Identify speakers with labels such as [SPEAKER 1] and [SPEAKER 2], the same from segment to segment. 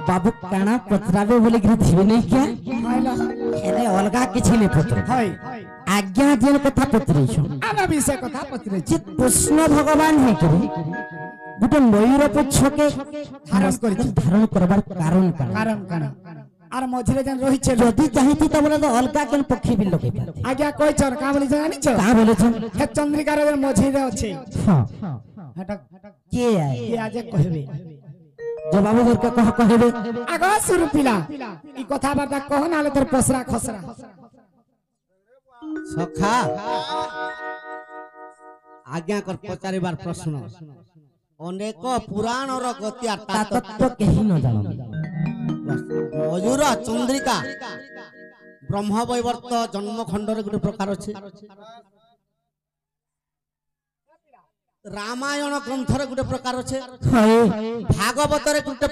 [SPEAKER 1] बाबू काना पचराबे बोले कि थिबे नहीं क्या एने अलगा किछि ने पत्र
[SPEAKER 2] हाय
[SPEAKER 1] आज्ञा जेन कथा पत्रे छु
[SPEAKER 2] आना विषय कथा पत्रे
[SPEAKER 1] जे कृष्ण भगवान है कि गुटे मयूर पुच्छ के धारण करबार कारण
[SPEAKER 2] कारण आर मझिरे जन रही छे
[SPEAKER 1] यदि चाहती त बोले तो अलगा केन पक्षी भी लगे
[SPEAKER 2] आज्ञा कोइ छन का बोली जानि छ
[SPEAKER 1] का बोले छ
[SPEAKER 2] हे चंद्रिका रे मझिरे अछि
[SPEAKER 1] हां
[SPEAKER 2] हटा
[SPEAKER 1] के आए
[SPEAKER 2] के आज कहबे
[SPEAKER 1] जब बाबू घर के कह कहबे
[SPEAKER 2] आगा सुरु पिला ई कथा बार्ता कह नाले तोर पसरा खसरा
[SPEAKER 3] सखा आज्ञा कर पचारिबार प्रश्न अनेक पुराण रो गति आर
[SPEAKER 1] तत्व केही न जानो
[SPEAKER 3] मयूर चंद्रिका ब्रह्म वैवर्त जन्म खंडर गुटे प्रकार अछि रामायण ग्रंथर गुटे प्रकार अछि भागवत रे गुटे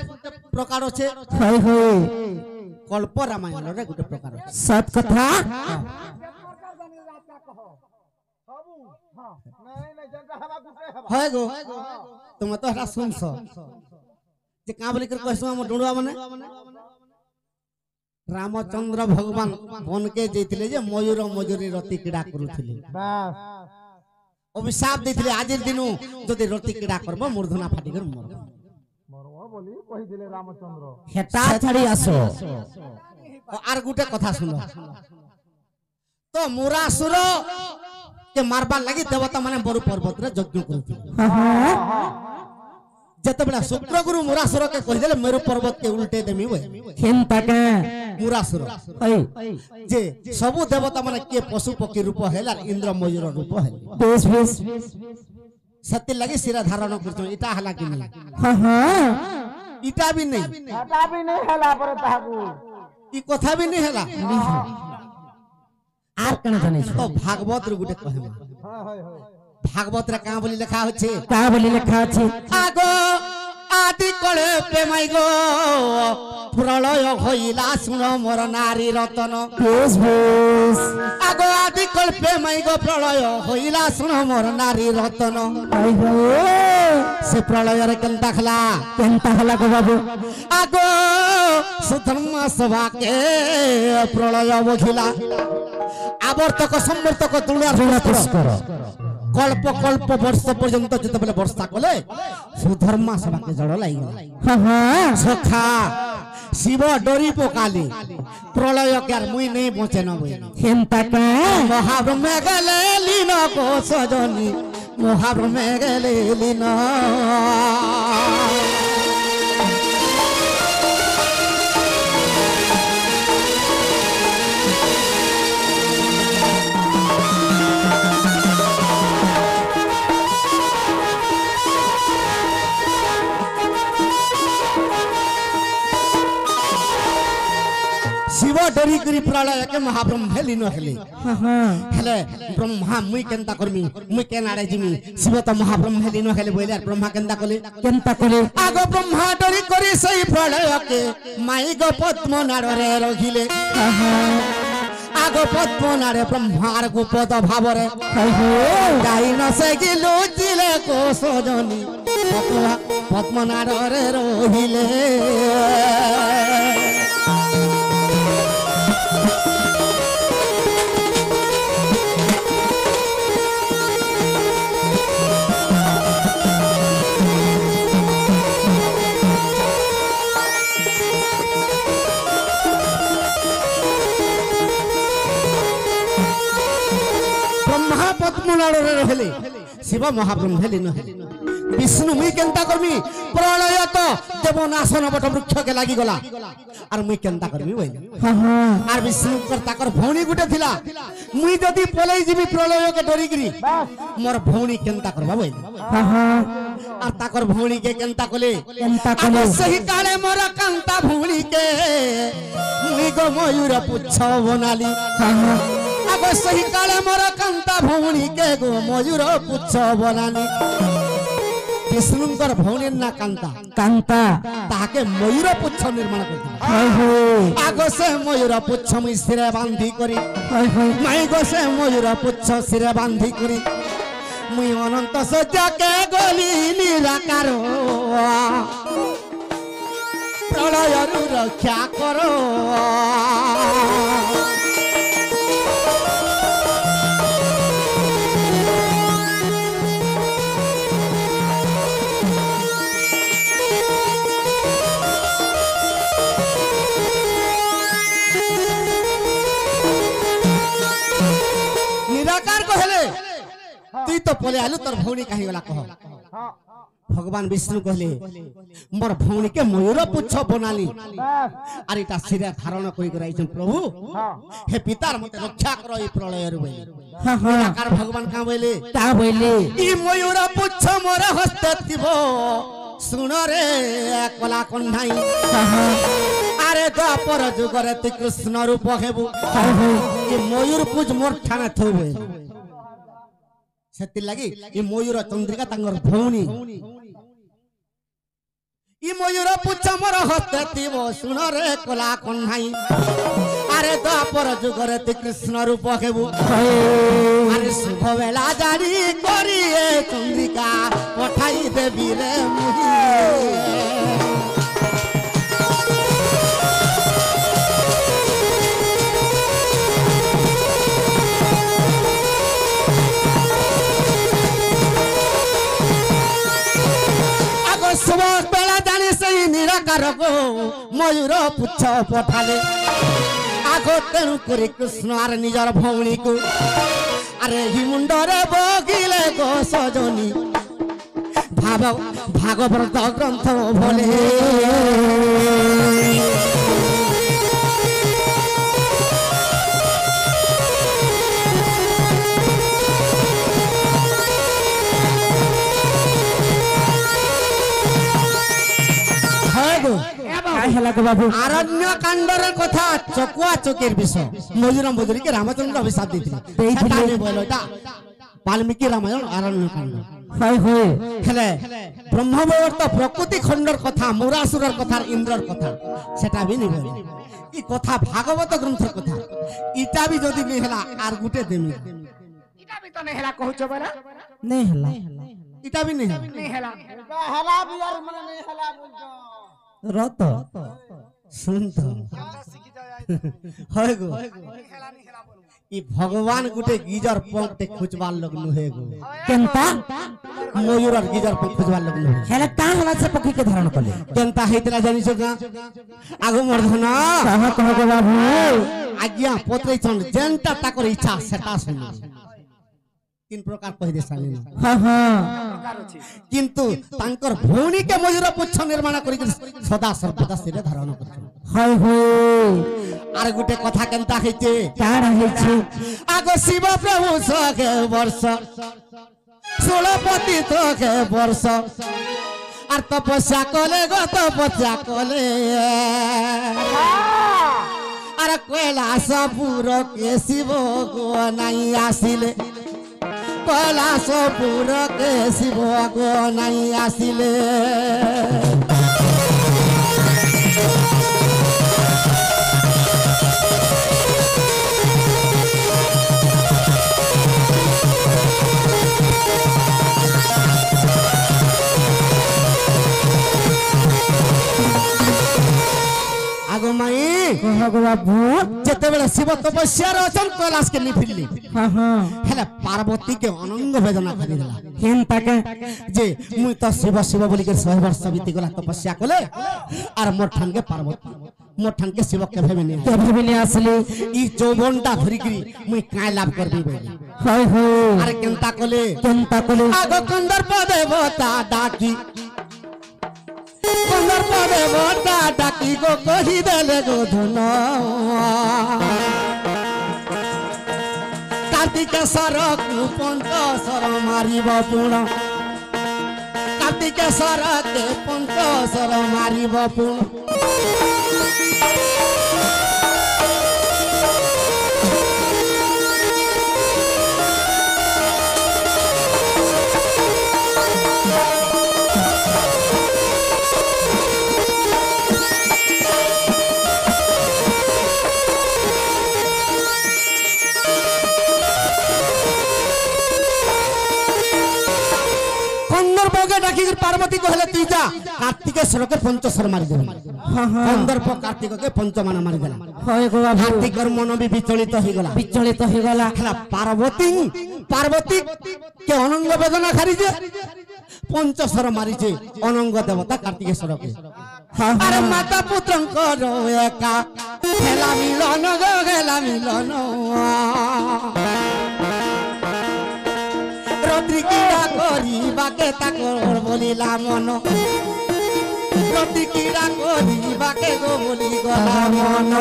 [SPEAKER 3] प्रकार अछि कल्प रामायण रे गुटे प्रकार अछि
[SPEAKER 1] सत कथा
[SPEAKER 3] है गो तुम तो हरा सुनस जे का बोली कर कहसु हम डुडुआ माने रामचंद्र भगवान बन के जैतिले जे मयूर मयूरी रति क्रीड़ा करूथिले बस अभिशाप देथिले आज दिनु जदि रति क्रीड़ा करबो मूर्धना फाटी कर मरबो बोली कहि दिले रामचंद्र
[SPEAKER 1] हेटा छाड़ी आसो
[SPEAKER 3] आर गुटे कथा सुनो तो मुरासुर के मारबार लगी देवता माने बरु पर्वत रे यज्ञ करथिले जते बेला शुक्र गुरु मुरासुर के कहि देले मेरु पर्वत के उल्टे देमी वे
[SPEAKER 1] केनता के
[SPEAKER 3] मुरासुर जे सबु देवता माने के पशु पक्षी रूप हैला इंद्र मयूर रूप है
[SPEAKER 1] बेस बेस
[SPEAKER 3] सत्य लगी सिरा धारण करतो इटा हला कि नहीं
[SPEAKER 1] हां हां
[SPEAKER 3] इटा भी नहीं
[SPEAKER 2] हला पर ताकू
[SPEAKER 3] ई कथा भी नहीं हला
[SPEAKER 1] आर कने जानै
[SPEAKER 3] तो भागवत रे गुटे कहमा भागवत रे का बोली लिखा होछे
[SPEAKER 1] का बोली लिखा अछि
[SPEAKER 3] आगो आदि कळे प्रेमाई गो प्रलय होइला सुन मोर नारी रतन
[SPEAKER 1] बेस बेस
[SPEAKER 3] आगो आदि कळे प्रेमाई गो प्रलय होइला सुन मोर नारी रतन
[SPEAKER 1] हाय हाय
[SPEAKER 3] से प्रलय रे केनता
[SPEAKER 1] हला को बाबू
[SPEAKER 3] आगो सुधर्म सभा के प्रलय बखिला आवर्तक संवर्तक तुलना
[SPEAKER 1] पुष्कर
[SPEAKER 3] कल्प कल्प वर्ष पर्यंत जते बेले वर्षा कले सुधर्मा सभा के जड़ लागि
[SPEAKER 1] हां हां
[SPEAKER 3] सखा शिव डोरी पोकाली प्रलय के मुई नहीं बचे न बई
[SPEAKER 1] केनता के
[SPEAKER 3] महाब्रह्म गले लीन को सजनी महाब्रह्म गले लीन शिव डरी करी प्रलय के महाब्रह्म हेली न हेली हेले ब्रह्मा मुई केनता करमी मुई केनाडे जिमी शिव तो महाब्रह्म हेली न हेले बोले ब्रह्मा केनता कले आगो ब्रह्मा डरी करी सही प्रलय के माई गो पद्म नाडरे रखिले आगो पद्म नाडे ब्रह्मार गुपद भावरे गाई न से गिलु जिले को सजनी पद्म नाडरे रहिले शिव महाब्रह्म हेली न विष्णु मुई केनता करमी प्रलय तो देवनाशन बट वृक्ष के लागी गला आर मुई केनता करमी वई आर विष्णु कर ताकर भौणी गुटे थिला मुई जदी पलई जीवी प्रलय के डरी गिरी मोर भौणी केनता करबा वई आर ताकर भौणी के केनता कले सही काले मोर कांता भौणी के मुई गो मयूर पुच्छ बनाली आगो सही काले मोर कांता भौणी के गो मयूर पुच्छ बनानी विष्णुंकर भौणी ना कांता
[SPEAKER 1] कांता
[SPEAKER 3] ताके मयूर पुच्छ निर्माण करथिले आगो से मयूर पुच्छ मुई सिरे बांधी करी माई गो से मयूर पुच्छ सिरे बांधी करी मुई अनंत सज्जा के गली निराकार ପ୍ରଳୟରୁ ରକ୍ଷା କର। निराकार कहले तुई तो पले आलु तोर भौणी कहीं गला कह। भगवान विष्णु कहले मोर भौणी के मयूर पुच्छ बनाली और इटा सिरे धारण करी कराइछन प्रभु हे पितार मते रक्षा करो ई प्रलय रु बोले। निराकार भगवान का बोले ई मयूर पुच्छ मोर हस्ते थिबो सुन रे कला कन्हाई अरे द्वापर जुगरे ती कृष्ण रूप हेबु ई मयूर पुज मोर ठाने थोबे सेति लागि ई मयूर चंद्रिका तांगर भौणी ई मयूर पुच्छ मोर हस्ते थिबो सुन रे कला कन्हाई अरे द्वापर जुगरे ती कृष्ण रूप हेबु अरे शुभ बेला जारी करी ए चंद्रिका पठाई देबी रे मुही। सुबह बेला जाने से निराकार को मयूर पुच्छ पठाले आगो तेणु करी कृष्ण आर निजर भौणी को अरे हि मुंडरे बगिले गो सजनी भागवत ग्रंथ भोले। आरण्य कांडर कथा चकुआ चकेर विषय मयूर मधुरी के रामचंद्र अभिशाप देथिले वाल्मीकि रामायण आरण्य कांड हेले ब्रह्मवैवर्त प्रकृति खंडर कथा मुरासुरर कथा इंद्रर कथा सेटा भी नहीं बोले ई कथा भागवत ग्रंथर कथा इटा भी जदी नहीं हला आर गुटे देमी
[SPEAKER 2] इटा भी तो नहीं हला कहूछ बरा
[SPEAKER 1] नहीं हला
[SPEAKER 3] इटा भी नहीं हला
[SPEAKER 2] हला भी यार मने नहीं हला बोलतो
[SPEAKER 1] रत
[SPEAKER 3] सुन तो होय गो ई भगवान गुटे गीजर पंप ते खुचवाल लगनु है गो
[SPEAKER 1] केनता
[SPEAKER 3] मयूर और गीजर पंप खुचवाल लगनु है
[SPEAKER 1] हेला ता हला से पखी के धारण कले
[SPEAKER 3] केनता हेतला जानि छ का आगो मर्धना
[SPEAKER 1] कहा कह गो बाबू
[SPEAKER 3] आज्ञा पत्रे चंद जेंता ताकर इच्छा सेटा सुन तीन प्रकार कहि दे साले
[SPEAKER 1] हां हां
[SPEAKER 3] किंतु तांकर भौणी के मयूर पुच्छ निर्माण करि सदा सर्वदा सिरे धारण कर
[SPEAKER 1] हाय होय
[SPEAKER 3] आर गुटे कथा केनता हेते
[SPEAKER 1] तार हेछि
[SPEAKER 3] आगो शिव प्रभु सके वर्ष 16 पति के वर्ष आर तपस्या कले गो तपस्या कले आर कैलासपुर के शिव गो नहीं आसिले कैलासपुर के शिव गो नहीं आसिले आगो माई
[SPEAKER 1] कह गो बाबू
[SPEAKER 3] जते बेले शिव तपस्या रे अचन कैलाश के निफिरली
[SPEAKER 1] हां हां
[SPEAKER 3] हेले पार्वती के अनंग वेदना करि देला
[SPEAKER 1] केनता के
[SPEAKER 3] जे मुई तो शिव शिव बोली के 100 वर्ष बीती गला तपस्या कले आर मोर ठान के पार्वती मोर ठान के शिव के भेमे नहीं
[SPEAKER 1] केभे भी नहीं आसली
[SPEAKER 3] ई चौबनटा धरि गिरी मुई काय लाभ करबी बोली
[SPEAKER 1] हाय होय
[SPEAKER 3] अरे केनता कले आगो कंदर्प देवता डाकी कंदर्प देवता डाकी गो कहि देले गो धन कार्तिकेश्वर पंच सर मारिब पुण कार्तिकेश्वर के पंच सर मारिब पुण রাখি পার্বতী কহলে তুই যা কার্তিকেশ্বরকে পঞ্চশর মারি দেবে
[SPEAKER 1] হ্যাঁ হ্যাঁ
[SPEAKER 3] কন্দর্প কার্তিককে পঞ্চমানা মারি দেলা
[SPEAKER 1] হয় গো বাবু
[SPEAKER 3] কার্তিকর মন বি বিচলিত হয়ে গলা
[SPEAKER 1] বিচলিত হয়ে গলা
[SPEAKER 3] হেলা পার্বতী কে অনঙ্গ বেদনা খারিছে পঞ্চশর মারিছে অনঙ্গ দেবতা কার্তিকেশ্বরকে
[SPEAKER 1] হ্যাঁ
[SPEAKER 3] আরে
[SPEAKER 1] হ্যাঁ
[SPEAKER 3] মাতা পুত্রঙ্কর একা খেলা মিলন গো খেলা মিলন রত্রি ক্রীড়া করিবাকে তাকর বলিলা মন রত্রি ক্রীড়া করিবাকে গো বলি গলা মন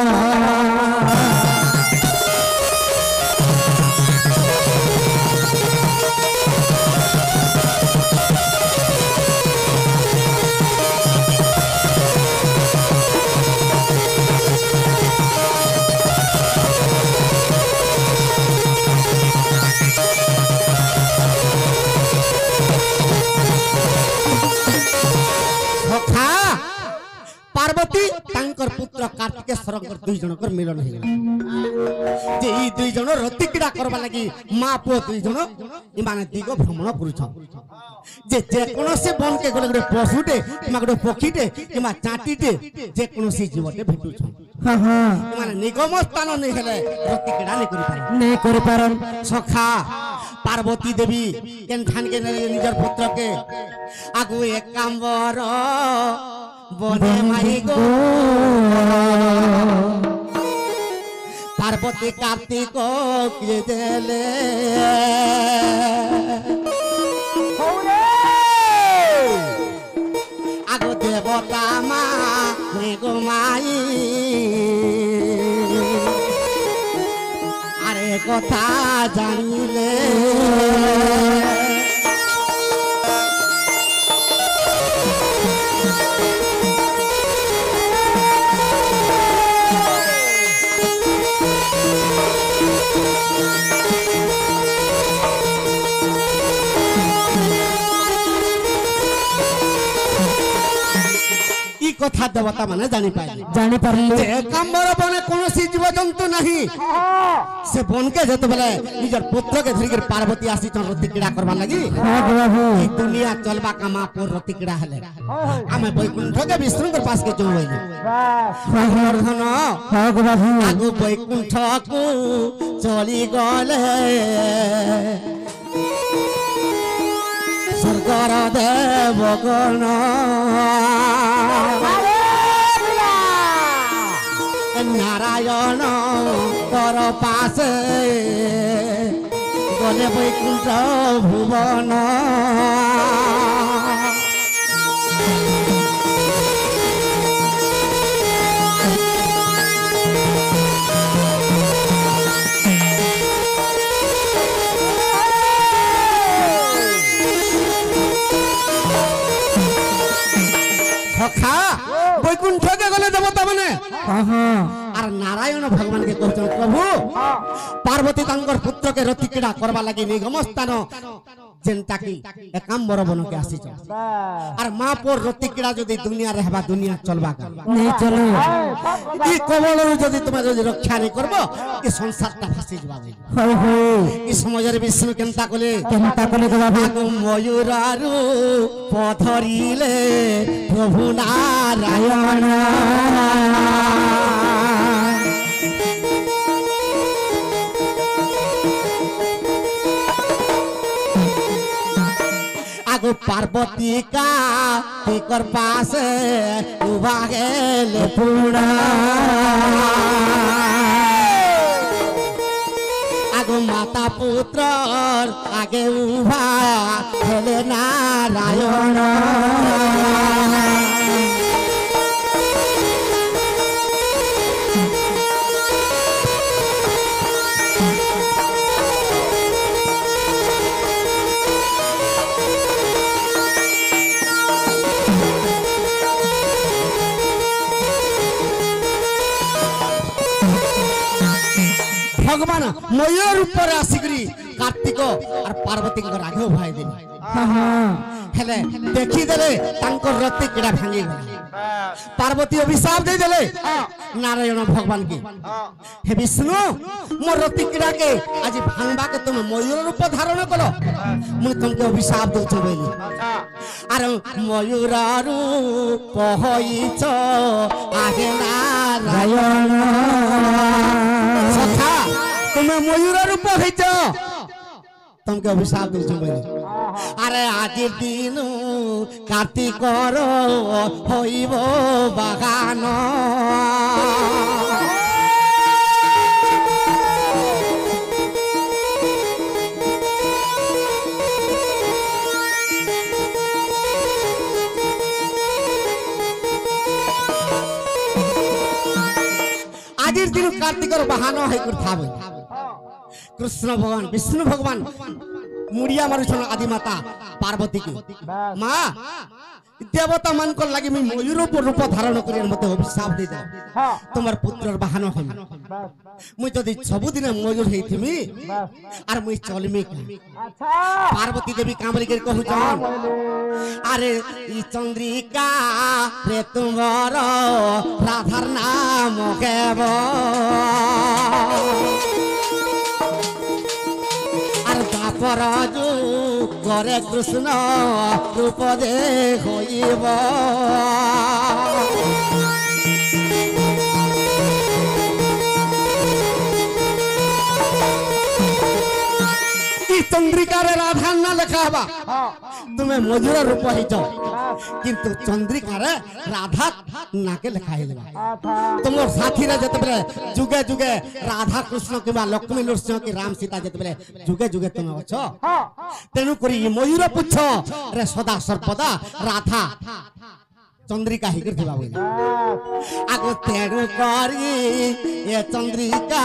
[SPEAKER 3] पार्वती तांकर पुत्र कार्तिकेश्वरकर दुई जनकर मिलन हो गला जे ई दुई जन रति क्रीड़ा करबा लागि मां पो दुई जन इमाने दिगो भ्रमण करूछ जे कोनोसी बन के गले गरे पशुटे किमा गरे पक्षीटे किमा चाटीटे जे कोनोसी जीवटे भेटुछ
[SPEAKER 1] हाँ हाँ
[SPEAKER 3] इमाने निगम स्थान नै हेले रति क्रीड़ा नै करि पारे
[SPEAKER 1] नहीं करे पारन
[SPEAKER 3] सखा पार्वती देवी केन ठान के निजर पुत्र के आगु एकांबर बने मारी गो पार्वती कार्तिक के देले आगो देवता माँ गो माई अरे कथा जानिले कथा देवता माने जानी पाइले जे कांबर बने कोनोसी जीव जंतु नहीं से बन के जत बेले निजर पुत्र के धरि के पार्वती आसी चन रति क्रीड़ा करबा लागि
[SPEAKER 1] हाँ बाबू
[SPEAKER 3] ई दुनिया चलबा कामा पर रति क्रीड़ा हेले आमे बैकुंठ के विष्णु के पास के जोइले धन
[SPEAKER 1] हाँ गो बाबू
[SPEAKER 3] आगु बैकुंठ को चली गले स्वर्गर देवगण नारायण तर पासे गले बैकुंठ भुवन सखा बैकुंठ के गले देवता माने
[SPEAKER 1] हाँ हाँ
[SPEAKER 3] आर नारायण भगवान के कहछन प्रभु पार्वती तांकर पुत्र के रति क्रीड़ा करबा लागि निगम स्थान जेनता की एकांबर बन के आसी आर मां पर रति क्रीड़ा जदी दुनिया रहबा दुनिया चलबा का
[SPEAKER 1] नहीं चलो
[SPEAKER 3] ई कबल जदी तुम जदी रक्षा नहीं करबो ई संसारटा फासी जबा
[SPEAKER 1] हाय हाय
[SPEAKER 3] ई समाजर विष्णु केनता कले
[SPEAKER 1] गो बाबू
[SPEAKER 3] आगु मयूरारु पथरिले प्रभु नारायण आगु पार्वती का टिकर पास उभा गेले पूर्णा आगु माता पुत्र आगे उभा गेले नारायण भगवान मयूर ऊपर आसिकरी कार्तिक और पार्वती को राघव भाई दिन
[SPEAKER 1] हाँ हाँ
[SPEAKER 3] हेले देखी देले तांकर रति क्रीड़ा भांगी गला पार्वती अभिशाप दे देले नारायण भगवान के हे विष्णु मोर रति क्रीड़ा के आज भांगबा के तुम मयूर रूप धारण कलो मु तुमके अभिशाप दउ छबेली अरे मयूर रूप होइछ आगे नारायण सखा तुम मयूर रूप होइछ तुमके अभिशाप दउ छबेली अरे आज दिन कार्तिक होइब बागान आज दिन कार्तिक बाहान है कृष्ण भगवान विष्णु भगवान मुड़िया मारुछन आदि माता पार्वती की माँ देवता मन को लगी मैं मयूर रूप धारण कर मत अभिशाप दे जा तुम्हार पुत्र बाहन हम मुई जदि सबुदिन मयूर हेथिमी आर मुई चलमी पार्वती देवी कामरी के कहू जान अरे ई चंद्रिका रे तुमर राधार नाम केव पराजू करे कृष्ण रूप दे होइब चंद्रिका रे राधा न लिखा हवा तुम्हें मयूर रूप ही किंतु चंद्रिका रे राधा ना के लिखा है तुम साथी रे जतबे जुगे जुगे राधा कृष्ण किबा लक्ष्मी नरसिंह की राम सीता जतबे जुगे जुगे तुम अछो तेनु करी मयूर पुछ रे सदा सर्वदा राधा चंद्रिका ही करथिबा बोली आगो तेनु करी ये चंद्रिका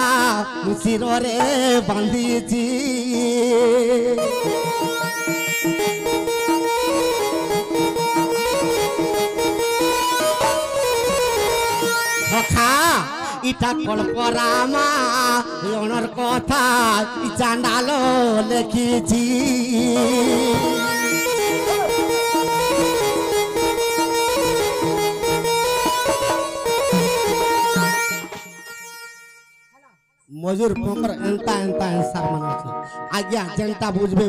[SPEAKER 3] सिर रे बांधी छी इटा कल्परामा योनर कथा चांडालो लेखिछि मजूर पोकर एंता एंता आंसर मानो आज्ञा जनता बुझबे